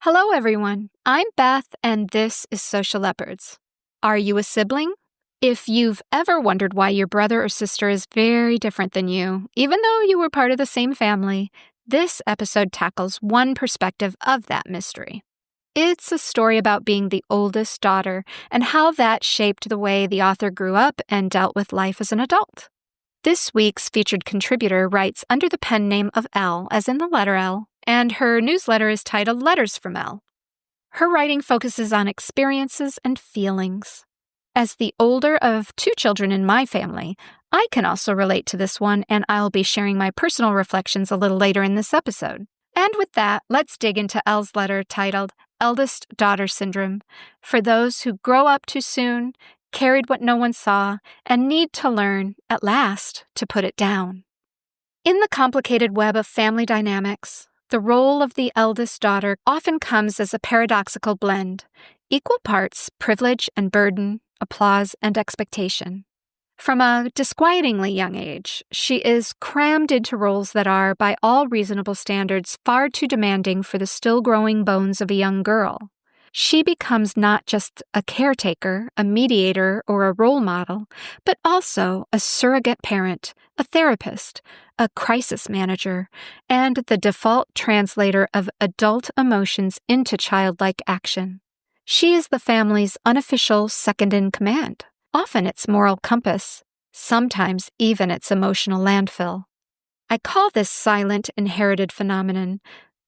Hello, everyone. I'm Beth, and this is Social Leopards. Are you a sibling? If you've ever wondered why your brother or sister is very different than you, even though you were part of the same family, this episode tackles one perspective of that mystery. It's a story about being the oldest daughter and how that shaped the way the author grew up and dealt with life as an adult. This week's featured contributor writes under the pen name of L, as in the letter L, and her newsletter is titled Letters from L. Her writing focuses on experiences and feelings. As the older of two children in my family, I can also relate to this one, and I'll be sharing my personal reflections a little later in this episode. And with that, let's dig into L's letter titled Eldest Daughter Syndrome, for those who grow up too soon, carried what no one saw, and need to learn, at last, to put it down. In the complicated web of family dynamics, the role of the eldest daughter often comes as a paradoxical blend, equal parts privilege and burden, applause and expectation. From a disquietingly young age, she is crammed into roles that are, by all reasonable standards, far too demanding for the still growing bones of a young girl. She becomes not just a caretaker, a mediator, or a role model, but also a surrogate parent, a therapist, a crisis manager, and the default translator of adult emotions into childlike action. She is the family's unofficial second-in-command, often its moral compass, sometimes even its emotional landfill. I call this silent inherited phenomenon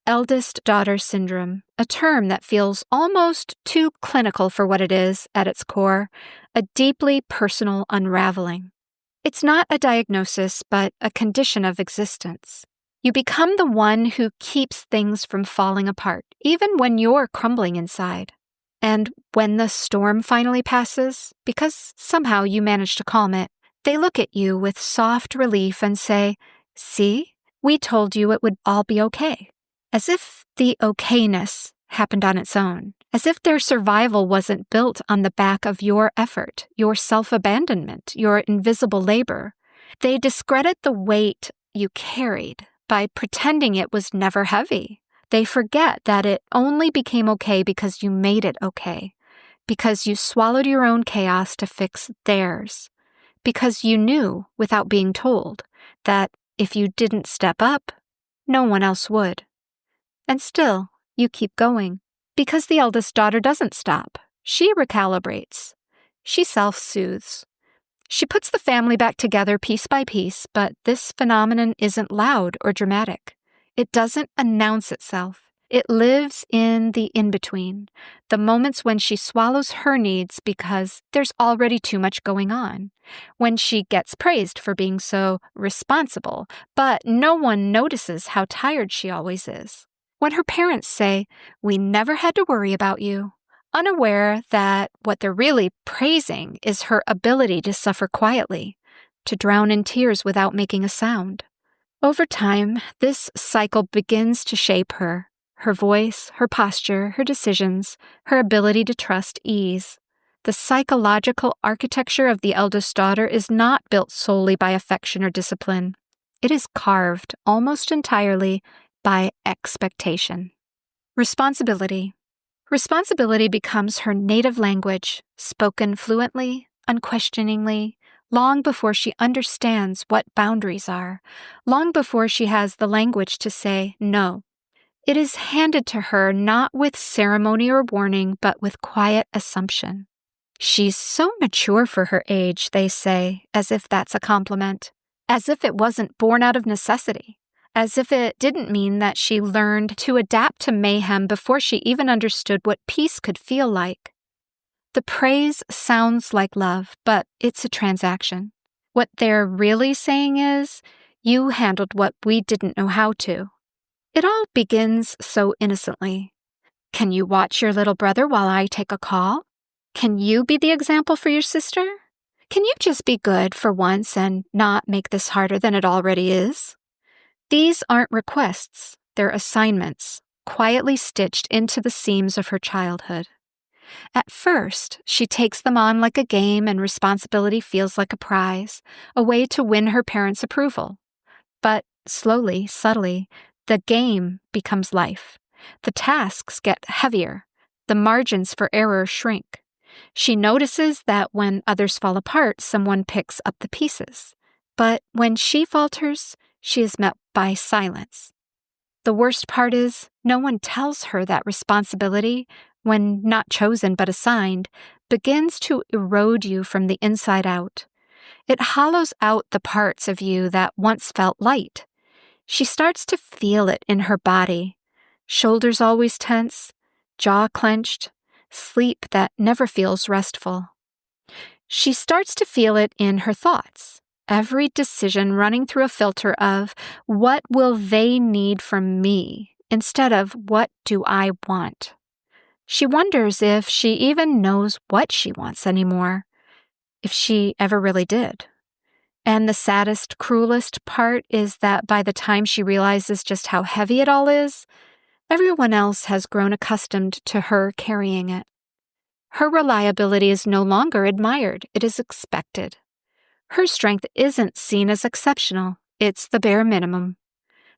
Eldest Daughter Syndrome, a term that feels almost too clinical for what it is at its core, a deeply personal unraveling. It's not a diagnosis, but a condition of existence. You become the one who keeps things from falling apart, even when you're crumbling inside. And when the storm finally passes, because somehow you manage to calm it, they look at you with soft relief and say, "See, we told you it would all be okay." As if the okayness happened on its own, as if their survival wasn't built on the back of your effort, your self-abandonment, your invisible labor. They discredit the weight you carried by pretending it was never heavy. They forget that it only became okay because you made it okay, because you swallowed your own chaos to fix theirs, because you knew, without being told, that if you didn't step up, no one else would. And still, you keep going, because the eldest daughter doesn't stop. She recalibrates. She self-soothes. She puts the family back together piece by piece, but this phenomenon isn't loud or dramatic. It doesn't announce itself. It lives in the in-between, the moments when she swallows her needs because there's already too much going on, when she gets praised for being so responsible, but no one notices how tired she always is. When her parents say, "We never had to worry about you," unaware that what they're really praising is her ability to suffer quietly, to drown in tears without making a sound. Over time, this cycle begins to shape her voice, her posture, her decisions, her ability to trust ease. The psychological architecture of the eldest daughter is not built solely by affection or discipline. It is carved almost entirely by expectation. Responsibility. Responsibility becomes her native language, spoken fluently, unquestioningly, long before she understands what boundaries are, long before she has the language to say no. It is handed to her not with ceremony or warning, but with quiet assumption. She's so mature for her age, they say, as if that's a compliment, as if it wasn't born out of necessity. As if it didn't mean that she learned to adapt to mayhem before she even understood what peace could feel like. The praise sounds like love, but it's a transaction. What they're really saying is, "You handled what we didn't know how to." It all begins so innocently. "Can you watch your little brother while I take a call? Can you be the example for your sister? Can you just be good for once and not make this harder than it already is?" These aren't requests, they're assignments, quietly stitched into the seams of her childhood. At first, she takes them on like a game, and responsibility feels like a prize, a way to win her parents' approval. But slowly, subtly, the game becomes life. The tasks get heavier. The margins for error shrink. She notices that when others fall apart, someone picks up the pieces. But when she falters, she is met by silence. The worst part is, no one tells her that responsibility, when not chosen but assigned, begins to erode you from the inside out. It hollows out the parts of you that once felt light. She starts to feel it in her body. Shoulders always tense, jaw clenched, sleep that never feels restful. She starts to feel it in her thoughts. Every decision running through a filter of, what will they need from me, instead of, what do I want? She wonders if she even knows what she wants anymore, if she ever really did. And the saddest, cruelest part is that by the time she realizes just how heavy it all is, everyone else has grown accustomed to her carrying it. Her reliability is no longer admired, it is expected. Her strength isn't seen as exceptional, it's the bare minimum.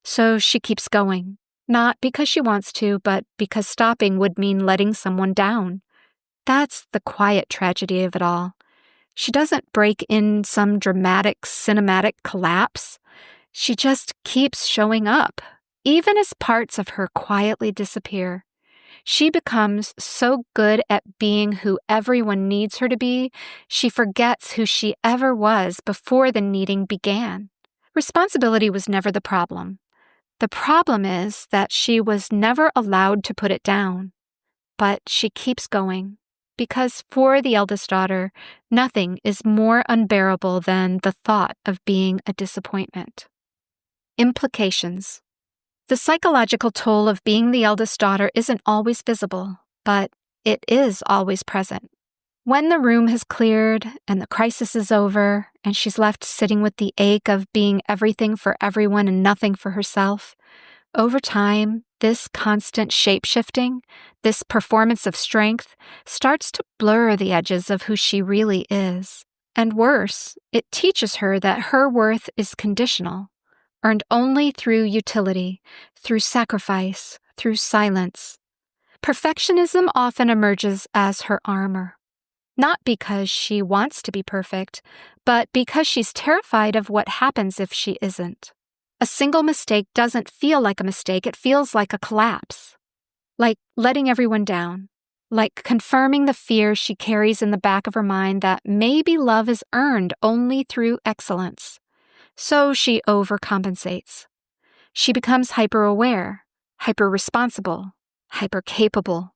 So she keeps going, not because she wants to, but because stopping would mean letting someone down. That's the quiet tragedy of it all. She doesn't break in some dramatic, cinematic collapse. She just keeps showing up, even as parts of her quietly disappear. She becomes so good at being who everyone needs her to be, she forgets who she ever was before the needing began. Responsibility was never the problem. The problem is that she was never allowed to put it down. But she keeps going, because for the eldest daughter, nothing is more unbearable than the thought of being a disappointment. Implications. The psychological toll of being the eldest daughter isn't always visible, but it is always present. When the room has cleared and the crisis is over, and she's left sitting with the ache of being everything for everyone and nothing for herself, over time, this constant shape-shifting, this performance of strength, starts to blur the edges of who she really is. And worse, it teaches her that her worth is conditional, earned only through utility, through sacrifice, through silence. Perfectionism often emerges as her armor, not because she wants to be perfect, but because she's terrified of what happens if she isn't. A single mistake doesn't feel like a mistake, it feels like a collapse, like letting everyone down, like confirming the fear she carries in the back of her mind that maybe love is earned only through excellence. So she overcompensates. She becomes hyper-aware, hyper-responsible, hyper-capable.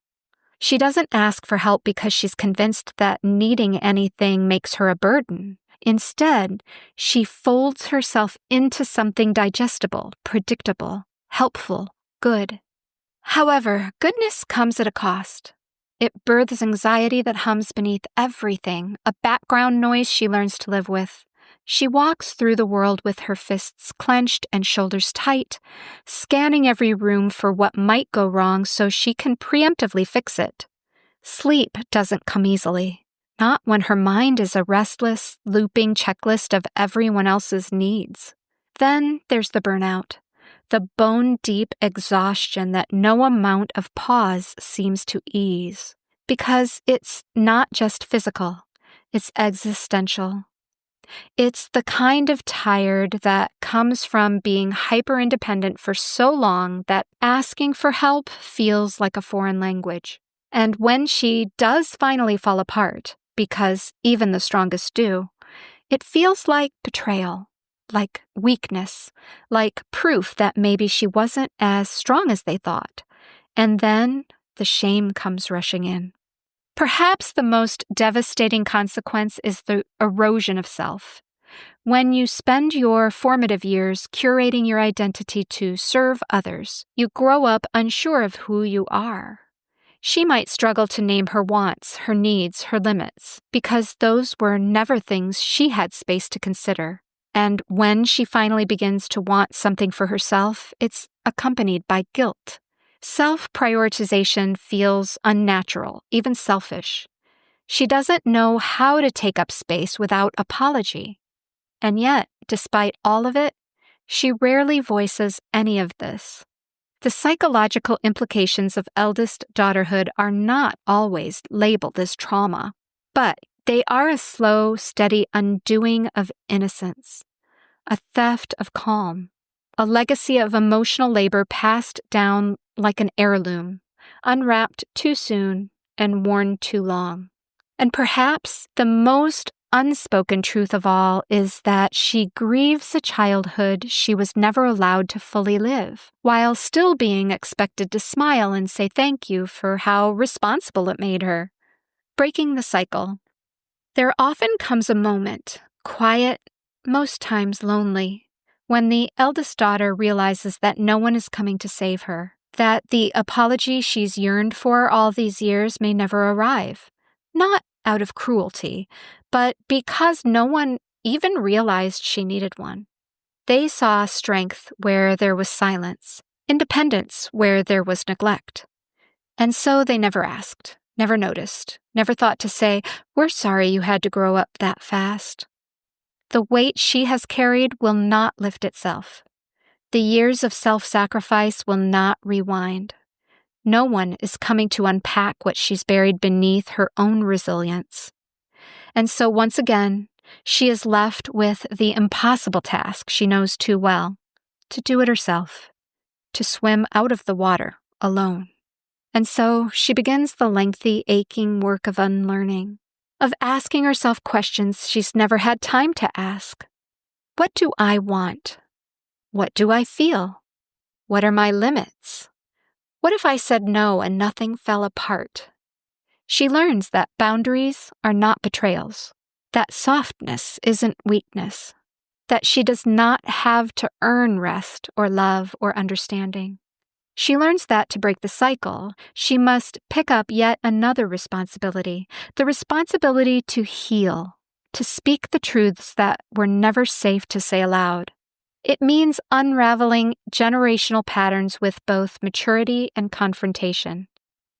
She doesn't ask for help because she's convinced that needing anything makes her a burden. Instead, she folds herself into something digestible, predictable, helpful, good. However, goodness comes at a cost. It births anxiety that hums beneath everything, a background noise she learns to live with. She walks through the world with her fists clenched and shoulders tight, scanning every room for what might go wrong so she can preemptively fix it. Sleep doesn't come easily, not when her mind is a restless, looping checklist of everyone else's needs. Then there's the burnout, the bone-deep exhaustion that no amount of pause seems to ease, because it's not just physical, it's existential. It's the kind of tired that comes from being hyper-independent for so long that asking for help feels like a foreign language. And when she does finally fall apart, because even the strongest do, it feels like betrayal, like weakness, like proof that maybe she wasn't as strong as they thought. And then the shame comes rushing in. Perhaps the most devastating consequence is the erosion of self. When you spend your formative years curating your identity to serve others, you grow up unsure of who you are. She might struggle to name her wants, her needs, her limits, because those were never things she had space to consider. And when she finally begins to want something for herself, it's accompanied by guilt. Self-prioritization feels unnatural, even selfish. She doesn't know how to take up space without apology. And yet, despite all of it, she rarely voices any of this. The psychological implications of eldest daughterhood are not always labeled as trauma, but they are a slow, steady undoing of innocence, a theft of calm, a legacy of emotional labor passed down like an heirloom, unwrapped too soon and worn too long. And perhaps the most unspoken truth of all is that she grieves a childhood she was never allowed to fully live, while still being expected to smile and say thank you for how responsible it made her. Breaking the cycle. There often comes a moment, quiet, most times lonely, when the eldest daughter realizes that no one is coming to save her, that the apology she's yearned for all these years may never arrive. Not out of cruelty, but because no one even realized she needed one. They saw strength where there was silence, independence where there was neglect. And so they never asked, never noticed, never thought to say, "We're sorry you had to grow up that fast." The weight she has carried will not lift itself. The years of self-sacrifice will not rewind. No one is coming to unpack what she's buried beneath her own resilience. And so once again, she is left with the impossible task she knows too well, to do it herself, to swim out of the water alone. And so she begins the lengthy, aching work of unlearning, of asking herself questions she's never had time to ask. What do I want? What do I feel? What are my limits? What if I said no and nothing fell apart? She learns that boundaries are not betrayals, that softness isn't weakness, that she does not have to earn rest or love or understanding. She learns that to break the cycle, she must pick up yet another responsibility, the responsibility to heal, to speak the truths that were never safe to say aloud. It means unraveling generational patterns with both maturity and confrontation.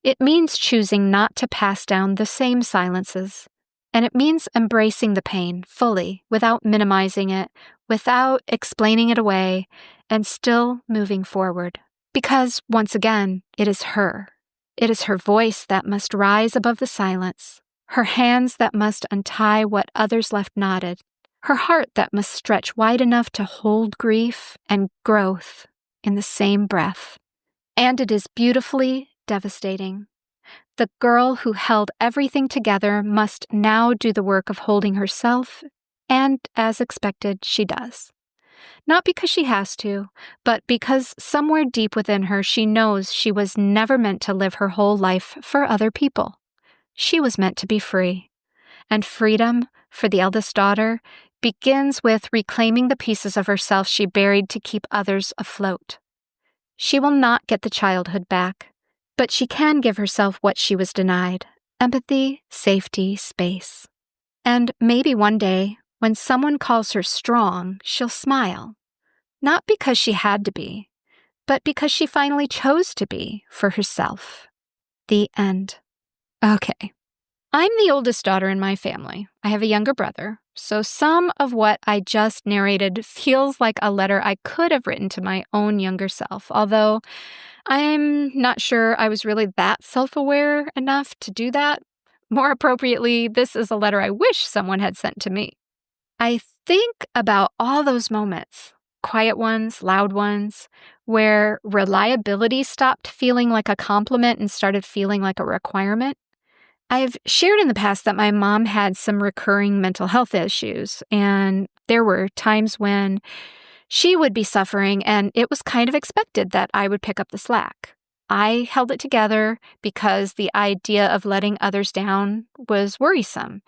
It means choosing not to pass down the same silences. And it means embracing the pain fully, without minimizing it, without explaining it away, and still moving forward. Because, once again, it is her. It is her voice that must rise above the silence, her hands that must untie what others left knotted, her heart that must stretch wide enough to hold grief and growth in the same breath. And it is beautifully devastating. The girl who held everything together must now do the work of holding herself, and as expected, she does. Not because she has to, but because somewhere deep within her she knows she was never meant to live her whole life for other people. She was meant to be free. And freedom, for the eldest daughter, begins with reclaiming the pieces of herself she buried to keep others afloat. She will not get the childhood back, but she can give herself what she was denied: empathy, safety, space. And maybe one day, when someone calls her strong, she'll smile. Not because she had to be, but because she finally chose to be for herself. The end. Okay. I'm the oldest daughter in my family. I have a younger brother, so some of what I just narrated feels like a letter I could have written to my own younger self, although I'm not sure I was really that self-aware enough to do that. More appropriately, this is a letter I wish someone had sent to me. I think about all those moments, quiet ones, loud ones, where reliability stopped feeling like a compliment and started feeling like a requirement. I've shared in the past that my mom had some recurring mental health issues, and there were times when she would be suffering, and it was kind of expected that I would pick up the slack. I held it together because the idea of letting others down was worrisome,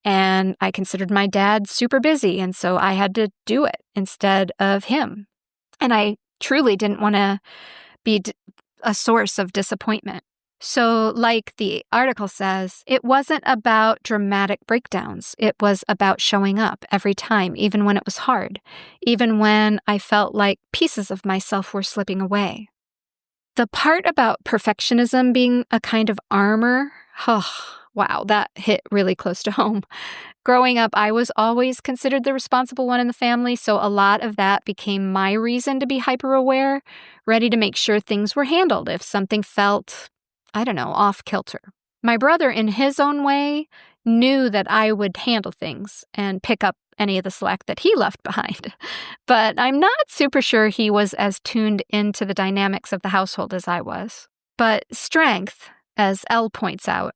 and I considered my dad super busy, and so I had to do it instead of him. And I truly didn't want to be a source of disappointment. So, like the article says, it wasn't about dramatic breakdowns. It was about showing up every time, even when it was hard, even when I felt like pieces of myself were slipping away. The part about perfectionism being a kind of armor, oh, wow, that hit really close to home. Growing up, I was always considered the responsible one in the family, so a lot of that became my reason to be hyper-aware, ready to make sure things were handled if something felt, off kilter. My brother, in his own way, knew that I would handle things and pick up any of the slack that he left behind. But I'm not super sure he was as tuned into the dynamics of the household as I was. But strength, as Elle points out,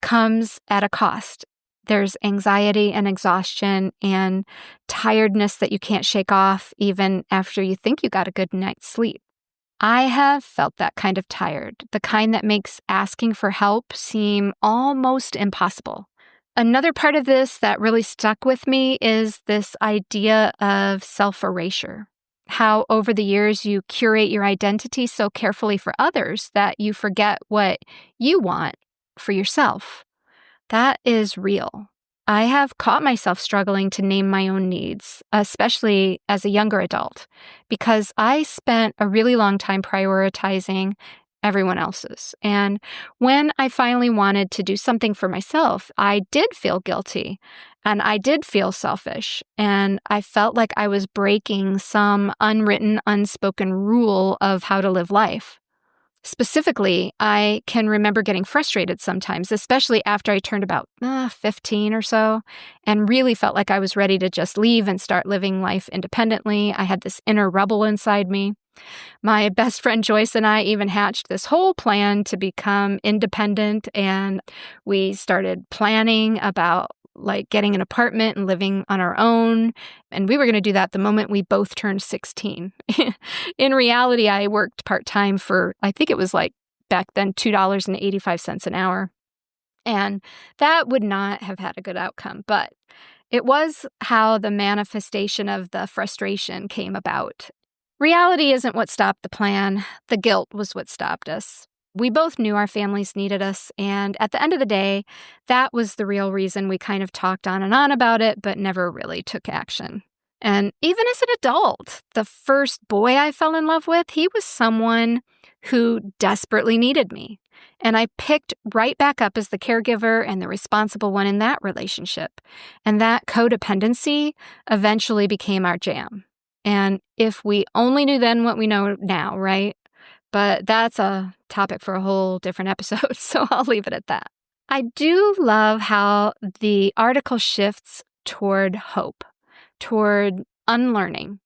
comes at a cost. There's anxiety and exhaustion and tiredness that you can't shake off even after you think you got a good night's sleep. I have felt that kind of tired, the kind that makes asking for help seem almost impossible. Another part of this that really stuck with me is this idea of self-erasure. How over the years you curate your identity so carefully for others that you forget what you want for yourself. That is real. I have caught myself struggling to name my own needs, especially as a younger adult, because I spent a really long time prioritizing everyone else's. And when I finally wanted to do something for myself, I did feel guilty and I did feel selfish. And I felt like I was breaking some unwritten, unspoken rule of how to live life. Specifically, I can remember getting frustrated sometimes, especially after I turned about 15 or so, and really felt like I was ready to just leave and start living life independently. I had this inner rebel inside me. My best friend Joyce and I even hatched this whole plan to become independent, and we started planning about getting an apartment and living on our own. And we were going to do that the moment we both turned 16. In reality, I worked part-time for, I think it was back then, $2.85 an hour. And that would not have had a good outcome. But it was how the manifestation of the frustration came about. Reality isn't what stopped the plan. The guilt was what stopped us. We both knew our families needed us, and at the end of the day, that was the real reason we kind of talked on and on about it, but never really took action. And even as an adult, the first boy I fell in love with, he was someone who desperately needed me. And I picked right back up as the caregiver and the responsible one in that relationship. And that codependency eventually became our jam. And if we only knew then what we know now, right? But that's a topic for a whole different episode, so I'll leave it at that. I do love how the article shifts toward hope, toward unlearning,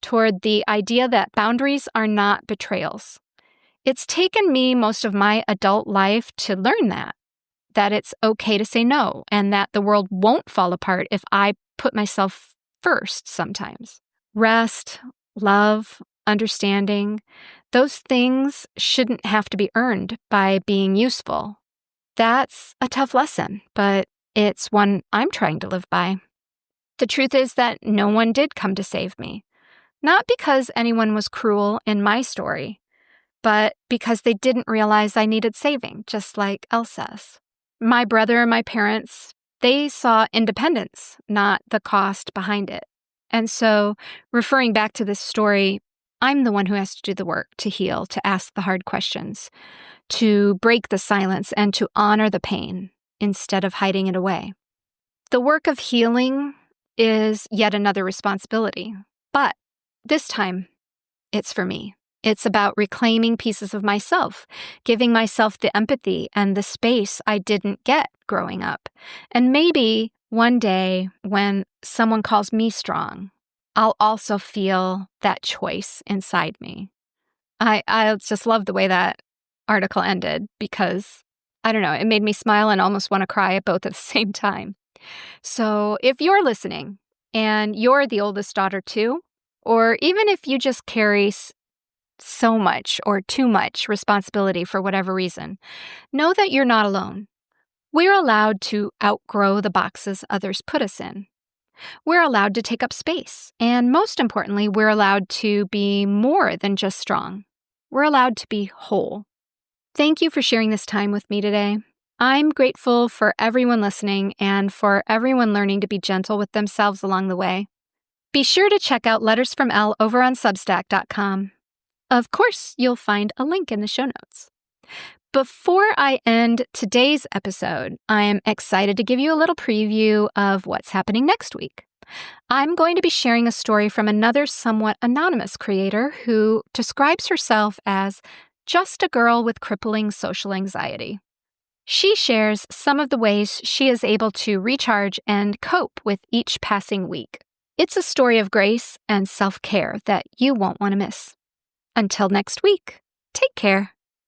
toward the idea that boundaries are not betrayals. It's taken me most of my adult life to learn that it's okay to say no, and that the world won't fall apart if I put myself first sometimes. Rest, love, understanding, those things shouldn't have to be earned by being useful. That's a tough lesson, but it's one I'm trying to live by. The truth is that no one did come to save me. Not because anyone was cruel in my story, but because they didn't realize I needed saving, just like Elle says. My brother and my parents, they saw independence, not the cost behind it. And so, referring back to this story, I'm the one who has to do the work, to heal, to ask the hard questions, to break the silence, and to honor the pain instead of hiding it away. The work of healing is yet another responsibility, but this time, it's for me. It's about reclaiming pieces of myself, giving myself the empathy and the space I didn't get growing up. And maybe one day when someone calls me strong, I'll also feel that choice inside me. I just love the way that article ended because, I don't know, it made me smile and almost want to cry at both at the same time. So if you're listening and you're the oldest daughter too, or even if you just carry so much or too much responsibility for whatever reason, know that you're not alone. We're allowed to outgrow the boxes others put us in. We're allowed to take up space. And most importantly, we're allowed to be more than just strong. We're allowed to be whole. Thank you for sharing this time with me today. I'm grateful for everyone listening and for everyone learning to be gentle with themselves along the way. Be sure to check out Letters from Elle over on Substack.com. Of course, you'll find a link in the show notes. Before I end today's episode, I am excited to give you a little preview of what's happening next week. I'm going to be sharing a story from another somewhat anonymous creator who describes herself as just a girl with crippling social anxiety. She shares some of the ways she is able to recharge and cope with each passing week. It's a story of grace and self-care that you won't want to miss. Until next week, take care.